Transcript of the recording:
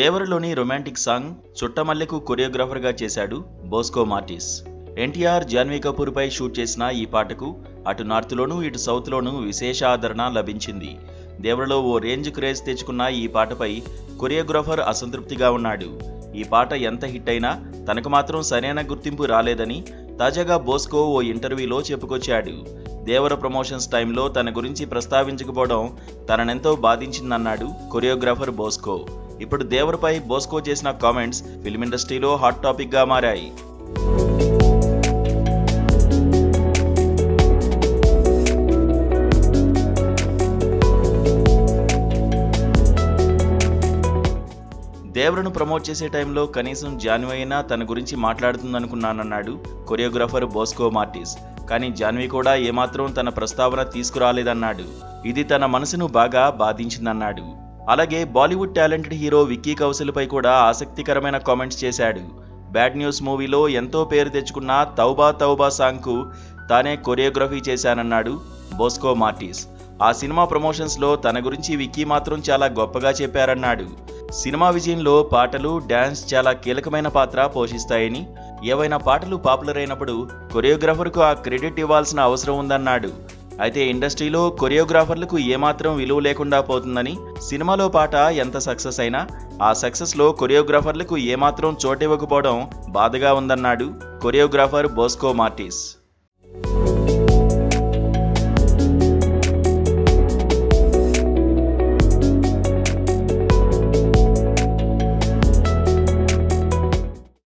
దేవరలోని romantic song చుట్టమల్లెకు కొరియోగ్రాఫర్గా చేశాడు Bosco మార్టిస్. NTR, Janhvi Kapoor పై shoot చేసిన ఈ పాటకు అటు నార్త్లోనూ ఇటు సౌత్లోనూ విశేష ఆదరణ లభించింది. దేవరలో ఓ రేంజ్ క్రేజ్ తెచ్చుకున్న ఈ పాటపై కొరియోగ్రాఫర్ అసంతృప్తిగా ఉన్నాడు. ఈ పాట ఎంత హిట్ అయినా తనకు మాత్రం సరైన గుర్తింపు రాలేదని తాజాగా బోస్కో ఓ ఇంటర్వ్యూలో చెప్పుకొచ్చాడు. దేవర ప్రమోషన్స్ టైంలో తన గురించి ప్రస్తావించకపోవడం తననెంతో బాధించిందన్నాడు కొరియోగ్రాఫర్ బోస్కో. ఇప్పుడు దేవరపై బోస్కో చేసిన కామెంట్స్ ఫిల్మ్ ఇండస్ట్రీలో హాట్ టాపిక్ గా మారాయి. దేవరను ప్రమోట్ చేసే టైంలో కనీసం జాన్వీ అయినా తన గురించి మాట్లాడుతుందనుకున్నానన్నాడు కొరియోగ్రాఫర్ బోస్కో మార్టిస్. కానీ జాన్వీ కూడా ఏమాత్రం తన ప్రస్తావన తీసుకురాలేదన్నాడు. ఇది తన మనసును బాగా బాధించిందన్నాడు. అలాగే బాలీవుడ్ టాలెంటెడ్ హీరో విక్కీ కౌశల్ పై కూడా ఆసక్తికరమైన కామెంట్స్ చేశాడు. బ్యాడ్ న్యూస్ మూవీలో ఎంతో పేరు తెచ్చుకున్న తౌబా తౌబా సాంగ్కు తానే కొరియోగ్రఫీ చేశానన్నాడు బోస్కో మార్టిస్. ఆ సినిమా ప్రమోషన్స్లో తన గురించి విక్కీ మాత్రం చాలా గొప్పగా చెప్పారన్నాడు. సినిమా విజయంలో పాటలు, డ్యాన్స్ చాలా కీలకమైన పాత్ర పోషిస్తాయని, ఏవైనా పాటలు పాపులర్ అయినప్పుడు కొరియోగ్రాఫర్కు ఆ క్రెడిట్ ఇవ్వాల్సిన అవసరం ఉందన్నాడు. అయితే ఇండస్ట్రీలో కొరియోగ్రాఫర్లకు ఏమాత్రం విలువ లేకుండా పోతుందని, సినిమాలో పాట ఎంత సక్సెస్ అయినా ఆ సక్సెస్లో కొరియోగ్రాఫర్లకు ఏమాత్రం చోటివ్వకపోవడం బాధగా ఉందన్నాడు కొరియోగ్రాఫర్ బోస్కో మార్టిస్.